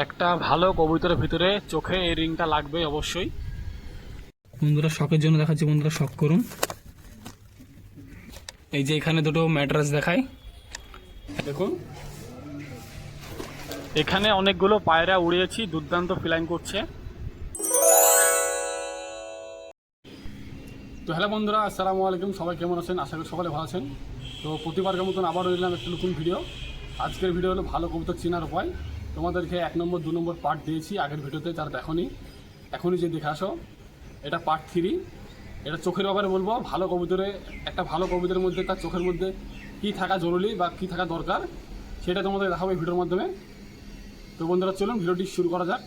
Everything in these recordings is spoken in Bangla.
একটা ভালো কবুতরের ভিতরে চোখে এই রিংটা লাগবে অবশ্যই। বন্ধুরা শখের জন্য দেখাচ্ছি, বন্ধুরা শখ করুন। এই যে এখানে দুটো ম্যাট্রেস দেখাই, দেখুন এখানে অনেকগুলো পায়রা উড়িয়েছি, দুর্দান্ত ফ্লাইং করছে। তো হ্যালো বন্ধুরা, আসসালামু আলাইকুম। সবাই কেমন আছেন? আশা করি সকলে ভালো আছেন। তো প্রতিবারের মতন আবারও এলাম একটা নতুন ভিডিও। আজকের ভিডিও হলো ভালো কবুতর চেনার উপায়। তোমাদেরকে 1 নম্বর 2 নম্বর পার্ট দিয়েছি আগের ভিডিওতে, যারা এখনই যে দেখে আসো। এটা পার্ট 3। এটা চোখের ব্যাপারে বলবো। ভালো কবুতরে, একটা ভালো কবুতরের মধ্যে তার চোখের মধ্যে কী থাকা জরুরি বা কী থাকা দরকার সেটা তোমাদের দেখাবো এই ভিডিওর মাধ্যমে। তো বন্ধুরা চলুন ভিডিওটি শুরু করা যাক।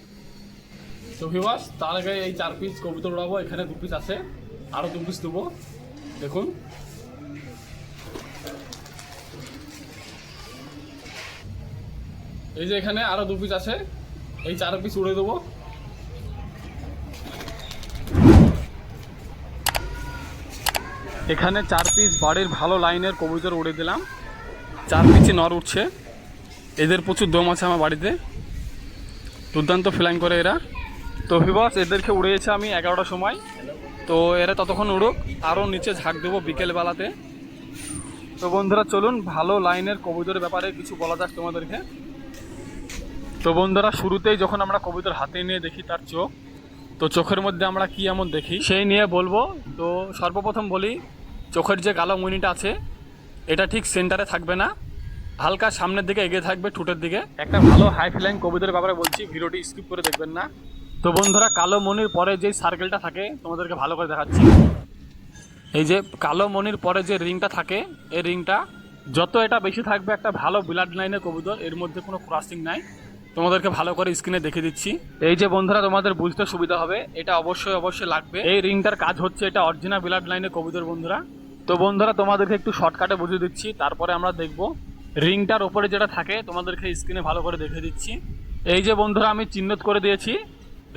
তো ভিউয়ার্স, তার আগে এই 4 পিস কবুতর উড়াবো। এখানে 2 পিস আছে, আরও 2 পিস দেবো। দেখুন এই যে এখানে আরও 2 পিস আছে, এই 4 পিস উড়ে দেবো। এখানে 4 পিস বাড়ির ভালো লাইনের কবুতর উড়ে দিলাম। 4 পিসই নর উঠছে। এদের প্রচুর দম আছে আমার বাড়িতে, দুর্দান্ত ফ্লাইং করে এরা। তো ভিউয়ার্স, এদেরকে উড়িয়েছে আমি 11টার সময়। তো এরা ততক্ষণ উড়ুক, আরও নিচে ঝাঁক দেবো বিকেলবেলাতে। তো বন্ধুরা চলুন ভালো লাইনের কবুতরের ব্যাপারে কিছু বলা যাক তোমাদেরকে। তো বন্ধুরা, শুরুতেই যখন আমরা কবুতর হাতে নিয়ে দেখি তার চোখ, তো চোখের মধ্যে আমরা কি এমন দেখি সেই নিয়ে বলবো। তো সর্বপ্রথম বলি, চোখের যে কালো মণিটা আছে এটা ঠিক সেন্টারে থাকবে না, হালকা সামনের দিকে এগিয়ে থাকবে, ঠোঁটের দিকে। একটা ভালো হাই ফ্লাইং কবুতরের ব্যাপারে বলছি, ভিডিওটি স্কিপ করে দেখবেন না। তো বন্ধুরা, কালো মণির পরে যেই সার্কেলটা থাকে তোমাদেরকে ভালো করে দেখাচ্ছি। এই যে কালো মণির পরে যে রিংটা থাকে, এই রিংটা যত এটা বেশি থাকবে একটা ভালো ব্লাড লাইনের কবুতর, এর মধ্যে কোনো ক্রসিং নাই। তোমাদেরকে ভালো করে স্ক্রিনে দেখে দিচ্ছি। এই যে বন্ধুরা, তোমাদের বুঝতে সুবিধা হবে, এটা অবশ্যই লাগবে। এই রিংটার কাজ হচ্ছে, এটা অরিজিনাল ব্লাড লাইনের কবুতর বন্ধুরা। তো বন্ধুরা, তোমাদেরকে একটু শর্টকাটে বুঝিয়ে দিচ্ছি, তারপরে আমরা দেখব। রিংটার ওপরে যেটা থাকে তোমাদেরকে স্ক্রিনে ভালো করে দেখে দিচ্ছি। এই যে বন্ধুরা, আমি চিহ্নিত করে দিয়েছি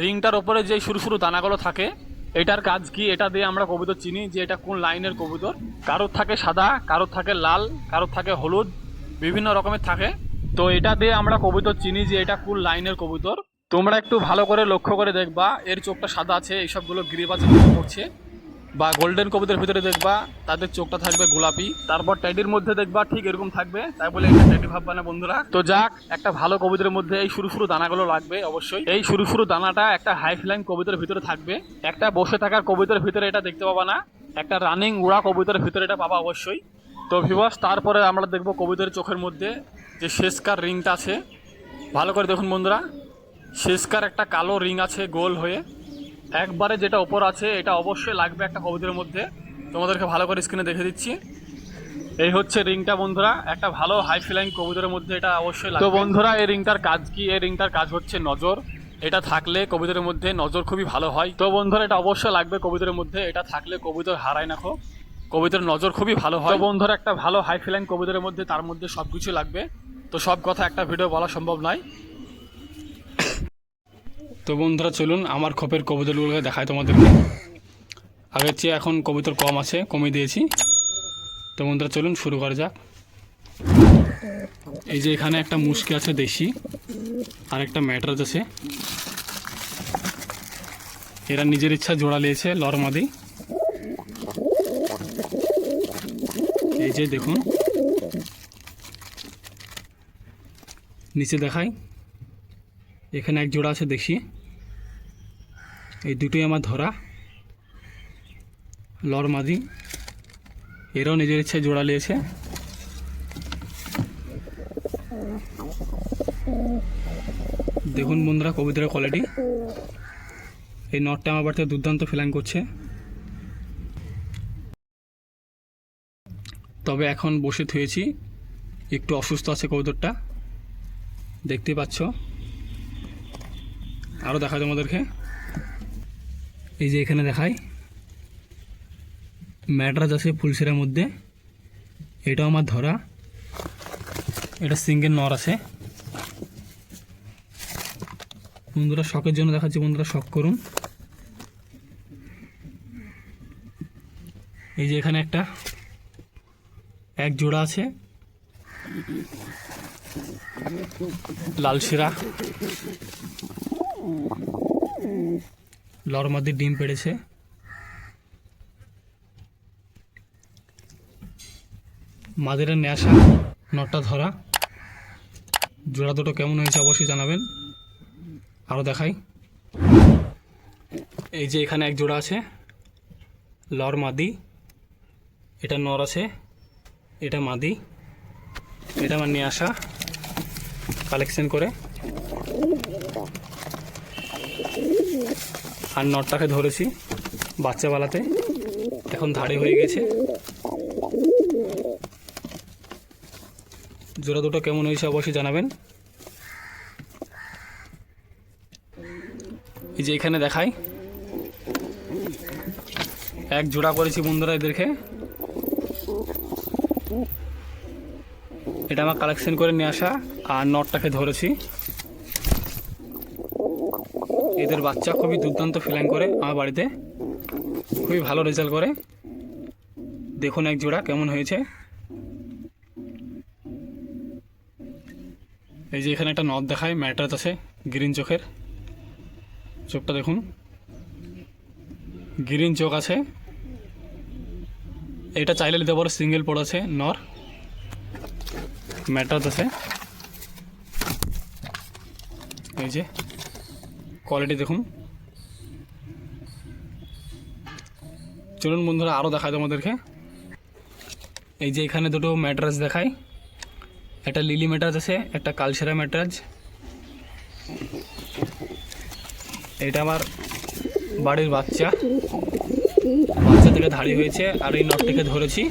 রিংটার ওপরে যে সরু সরু দানাগুলো থাকে, এটার কাজ কি? এটা দিয়ে আমরা কবুতর চিনি যে এটা কোন লাইনের কবুতর। কারোর থাকে সাদা, কারোর থাকে লাল, কারোর থাকে হলুদ, বিভিন্ন রকমের থাকে। তো এটা দিয়ে আমরা কবুতর চিনি যে এটা কোন লাইনের কবুতর। তোমরা একটু ভালো করে লক্ষ্য করে দেখবা, এর চোখটা সাদা আছে, এইসবগুলো গিরিবাজ করছে। বা গোল্ডেন কবুতরের ভিতরে দেখবা তাদের চোখটা থাকবে গোলাপি। তারপর ট্যাডির মধ্যে দেখবা ঠিক এরকম থাকবে, তাই বলে এটা ট্যাডি ভাববা না বন্ধুরা। তো যাক, একটা ভালো কবুতরের মধ্যে এই সরু সরু দানাগুলো লাগবে অবশ্যই। এই সরু সরু দানাটা একটা হাই ফ্লাইং কবুতরের ভিতরে থাকবে। একটা বসে থাকার কবুতরের ভিতরে এটা দেখতে পাবা না, একটা রানিং উড়া কবুতরের ভিতরে এটা পাবা অবশ্যই। তো ভিউয়ার্স, তারপরে আমরা দেখবো কবুতরের চোখের মধ্যে যে শেষকার রিংটা আছে। ভালো করে দেখুন বন্ধুরা, শেষকার একটা কালো রিং আছে গোল হয়ে, একবারে যেটা ওপর আছে এটা অবশ্যই লাগবে একটা কবুতরের মধ্যে। তোমাদেরকে ভালো করে স্ক্রিনে দেখে দিচ্ছি। এই হচ্ছে রিংটা বন্ধুরা, একটা ভালো হাই ফ্লাইং কবুতরের মধ্যে এটা অবশ্যই লাগবে। তো বন্ধুরা, এই রিংটার কাজ কি? এই রিংটার কাজ হচ্ছে নজর। এটা থাকলে কবুতরের মধ্যে নজর খুবই ভালো হয়। তো বন্ধুরা, এটা অবশ্যই লাগবে কবুতরের মধ্যে। এটা থাকলে কবুতর হারায় না, কবুতরের নজর খুবই ভালো হয়। তো বন্ধুরা, একটা ভালো হাই ফ্লাইং কবুতরের মধ্যে তার মধ্যে সব কিছু লাগবে। তো সব কথা একটা ভিডিও বলা সম্ভব নয়। তো বন্ধুরা চলুন আমার খোপের কবুতরগুলোকে দেখায় তোমাদেরকে। আগের চেয়ে এখন কবুতর কম আছে, কমিয়ে দিয়েছি। তো বন্ধুরা চলুন শুরু করা যাক। এই যে এখানে একটা মুশকি আছে দেশি, আর একটা ম্যাট্রাস আছে। এরা নিজের ইচ্ছা জোড়া লিয়েছে লরমাদি। এই যে দেখুন, নিচে দেখাই, এখানে এক জোড়া আছে দেশি। এই দুটোই আমার ধরা লরমাদি, এরাও নিজের ইচ্ছায় জোড়া লিয়েছে। দেখুন বন্ধুরা কবুতরের কোয়ালিটি। এই নটটা আমার বাড়িতে দুর্দান্ত ফ্লাইং করছে। তবে এখন বসে থুয়েছি, একটু অসুস্থ আছে কবুতরটা, দেখতে পাচ্ছ। আরও দেখায় তোমাদেরকে, এই যে এখানে দেখাই ম্যাড্রাস আছে ফুলসেরার মধ্যে, এটাও আমার ধরা। এটা সিঙ্গেল নর আছে বন্ধুরা, শখের জন্য দেখাচ্ছি, বন্ধুরা শখ করুন। এই যে এখানে এক জোড়া আছে, লালশিরা লরমাদি ডিম পেড়েছে। মাদিরা ন্যাশা, নটটা ধরা। জোড়া দুটো কেমন হয়েছে অবশ্যই জানাবেন। আরও দেখাই, এই যে এখানে এক জোড়া আছে লর মাদি, এটা নর আছে, এটা মাদি। এটা আমার নিয়ে আসা কালেকশন করে, আর নটটাকে ধরেছি বাচ্চাবেলাতে, এখন ধাড়ি হয়ে গেছে। জোড়া দুটো কেমন হয়েছে অবশ্যই জানাবেন। এই যে এখানে দেখাই, এক জোড়া করেছি বন্ধুরা এদেরকে। এটা আমার কালেকশন করে নিয়ে আসা, আর নটটাকে ধরেছি। এদের বাচ্চা খুবই দুর্দান্ত ফিলাইং করে আমার বাড়িতে, খুবই ভালো রেজাল্ট করে। দেখুন এক জোড়া কেমন হয়েছে। এই যে এখানে একটা নট দেখায়, ম্যাট্রাস আছে গ্রিন চোখের, চোখটা দেখুন গ্রিন চোখ আছে। এটা চাইলে নিতে পারো, সিঙ্গেল পড় আছে, নর ম্যাট্রাস আছে। এই যে কোয়ালিটি দেখুন। চলুন বন্ধুরা আরও দেখায় তোমাদেরকে। এই যে এখানে দুটো ম্যাট্রাস দেখায়, একটা লিলি ম্যাট্রাস আছে, একটা কালসেরা ম্যাট্রাস। এটা আমার বাড়ির বাচ্চা থেকে ধাড়ি হয়েছে, আর এই নটটিকে ধরেছি।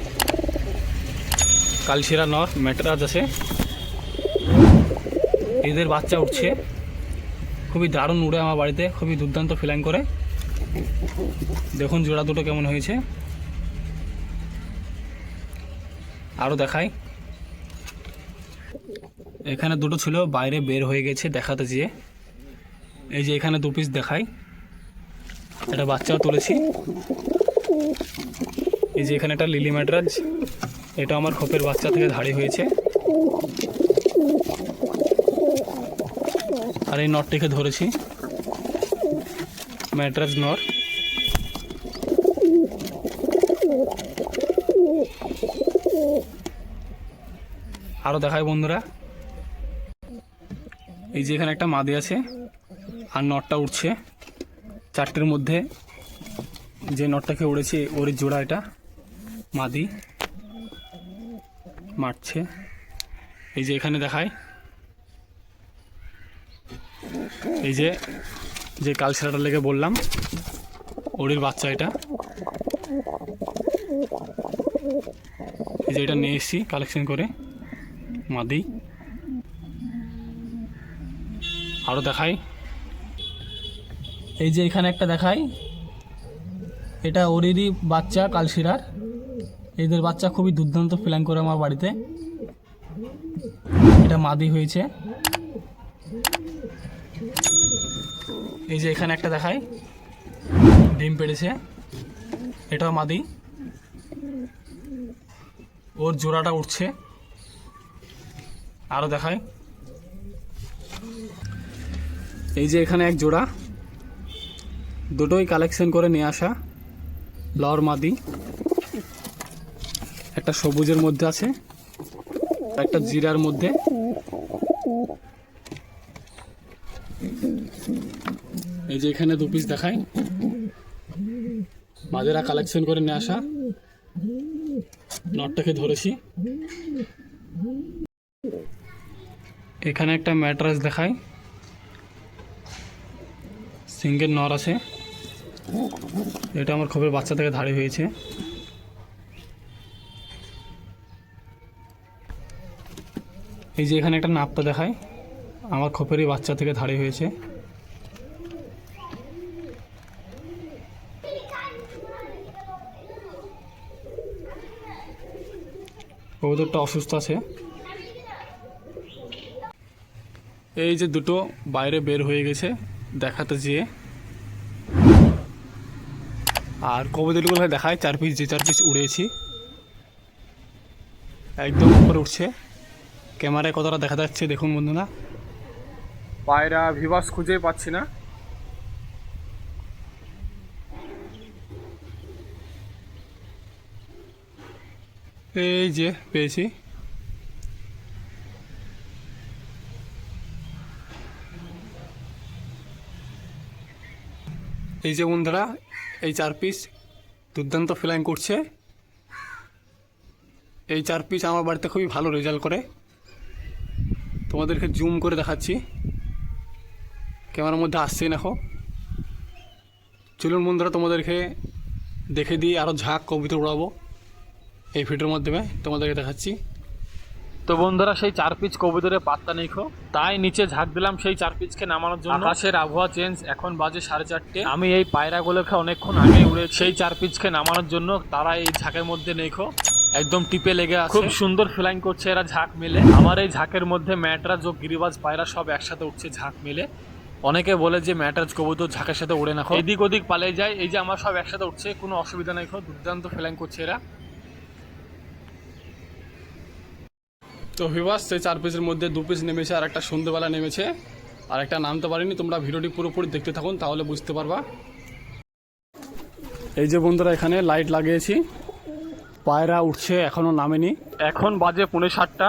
কালসেরা নর ম্যাট্রাস আছে, এদের বাচ্চা উঠছে, খুবই দারুণ উড়ে আমার বাড়িতে, খুবই দুর্দান্ত ফিলাইং করে। দেখুন জোড়া দুটো কেমন হয়েছে। আরও দেখাই, এখানে দুটো ছিল, বাইরে বের হয়ে গেছে দেখাতে যেয়ে। এই যে এখানে দু পিস দেখাই, এটা বাচ্চাও তুলেছি। এই যে এখানে একটা লিলি ম্যাট্রাস, এটা আমার খোপের বাচ্চা থেকে ধাড়ি হয়েছে। আর এই নটটিকে ধরেছি, ম্যাট্রাস নর। আরও দেখায় বন্ধুরা, এই যে এখানে একটা মাদি আছে, আর নটটা উঠছে। চারটের মধ্যে যে নটটাকে উড়েছে ওর জোড়া, এটা মাদি মারছে। এই যে এখানে দেখায়, এই যে যে কালসেরাটার লেগে বললাম ওরির বাচ্চা এটা। এই যে এটা নিয়ে এসেছি কালেকশন করে মাদি। আরও দেখাই, এই যে এখানে একটা দেখাই, এটা ওরিরই বাচ্চা কালসিরার। এদের বাচ্চা খুবই দুর্দান্ত ফিলাইং করে আমার বাড়িতে, এটা মাদি হয়েছে। এই যে এখানে একটা দেখাই, ডিম পেড়েছে, এটাও মাদি, ওর জোড়াটা উঠছে। আরও দেখাই, এই যে এখানে এক জোড়া, দুটোই কালেকশন করে নিয়ে আসা লর মাদি। একটা সবুজের মধ্যে আছে, একটা জিরার মধ্যে। এই যে এখানে দু পিস দেখাই, মাঝেরা কালেকশন করে নিয়ে আসা। নটটাকে ধরেছি। এখানে একটা ম্যাট্রাস দেখাই, সিঙ্গেল নর আছে, এটা আমার খোপের বাচ্চা থেকে ধাড়ি হয়েছে। এই যে এখানে একটা নাপটা দেখায়, আমার খোপেরই বাচ্চা থেকে ধাড়ি হয়েছে। ওদেরটা অসুস্থ আছে। এই যে দুটো বাইরে বের হয়ে গেছে দেখাতে যেয়ে, আর কবুতরগুলো দেখায় চার পিস, যে চার পিস উড়েছি একদম উপরে উঠছে। ক্যামেরায় কতটা দেখা যাচ্ছে দেখুন বন্ধুরা। পায়রা ভিভাস খুঁজেই পাচ্ছি না। এই যে পেয়েছি। এই যে বন্ধুরা, এই 4 পিস দুর্দান্ত ফ্লাইং করছে। এই 4 পিস আমার বাড়িতে খুবই ভালো রেজাল্ট করে। তোমাদেরকে জুম করে দেখাচ্ছি, ক্যামেরার মধ্যে আসছে দেখো। চলুন বন্ধুরা, তোমাদেরকে দেখে দিয়ে আরও ঝাঁক কবুতর উড়াবো এই ভিডিওর মাধ্যমে তোমাদেরকে দেখাচ্ছি। তো বন্ধুরা, সেই 4 পিস কবুতরের পাত্তা নেই খো, তাই নিচে ঝাঁক দিলাম সেই 4 পিসকে নামানোর জন্য। আকাশের আবহাওয়া চেঞ্জ, এখন বাজে 4:30। আমি এই পায়রাগুলোকে অনেকক্ষণ আগে উড়ে সেই 4 পিসকে নামানোর জন্য তারা এই ঝাঁকের মধ্যে নেই খো, একদম টিপে লেগে আছে। খুব সুন্দর ফ্লাইং করছে এরা ঝাঁক মেলে। আমার এই ঝাঁকের মধ্যে ম্যাটরাজ ও গিরিবাজ পায়রা সব একসাথে উঠছে ঝাঁক মেলে। অনেকে বলে যে ম্যাটরাজ কবুতর ঝাঁকের সাথে উড়ে না, এদিক ওদিক পালিয়ে যায়। এই যে আমার সব একসাথে উঠছে, কোনো অসুবিধা নেই খো, দুর্দান্ত ফ্লাইং করছে এরা। তো ভিউয়ার্স, সেই 4 পিসের মধ্যে 2 পিস নেমেছে, আর একটা সন্ধ্যেবেলা নেমেছে, আর একটা নামতে পারিনি। তোমরা ভিডিওটি পুরোপুরি দেখতে থাকুন, তাহলে বুঝতে পারবা। এই যে বন্ধুরা, এখানে লাইট লাগিয়েছি, পায়রা উঠছে, এখনও নামেনি। এখন বাজে 7:45।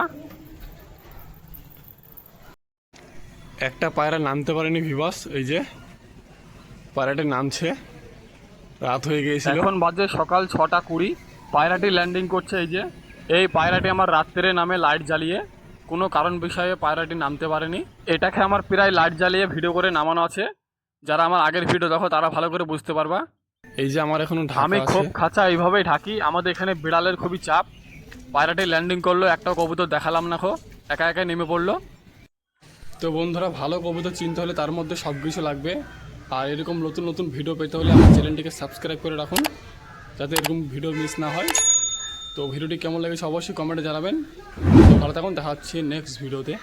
একটা পায়রা নামতে পারেনি ভিউয়ার্স। এই যে পায়রাটি নামছে, রাত হয়ে গিয়েছিল। এখন বাজে সকাল 6:20, পায়রাটি ল্যান্ডিং করছে। এই যে এই পায়রাটি আমার রাত্রে নামে লাইট জ্বালিয়ে, কোনো কারণ বিষয়ে পায়রাটি নামতে পারেনি। এটাকে আমার প্রায় লাইট জ্বালিয়ে ভিডিও করে নামানো আছে। যারা আমার আগের ভিডিও দেখো তারা ভালো করে বুঝতে পারবা। এই যে আমার এখন আমি খুব খাঁচা এইভাবেই ঢাকি। আমাদের এখানে বিড়ালের খুবই চাপ। পায়রাটি ল্যান্ডিং করলো, একটা কবুতর দেখালাম না খো, একা একা নেমে পড়লো। তো বন্ধুরা, ভালো কবুতর চিনতে হলে তার মধ্যে সব কিছু লাগবে। আর এরকম নতুন নতুন ভিডিও পেতে হলে আমার চ্যানেলটিকে সাবস্ক্রাইব করে রাখুন, যাতে এরকম ভিডিও মিস না হয়। তো ভিডিওটি কেমন লেগেছে অবশ্যই কমেন্টে জানাবেন। তো ভালো থাকুন, দেখা হচ্ছে নেক্সট ভিডিওতে।